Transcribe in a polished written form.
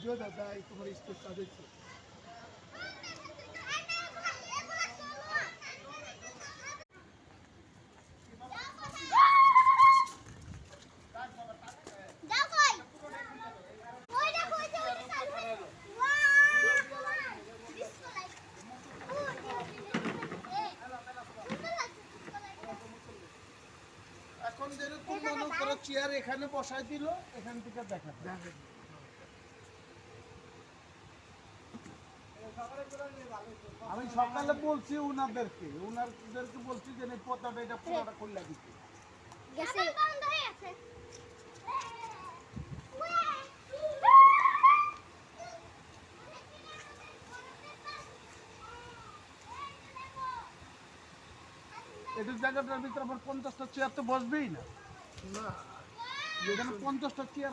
video দাদা তোমার stage সাজাইছে এখন যেরকম মনে করো চেয়ার এখানে বসাই দিল এখান থেকে দেখা আমি সকালে বলছি উনাদেরকে বলছি যে পতাকা এটা পুরোটা খুলে দিতে এটুক জায়গাটার ভিতরে আবার 50টা চেয়ার তো বসবেই না, এখানে 50টা চেয়ার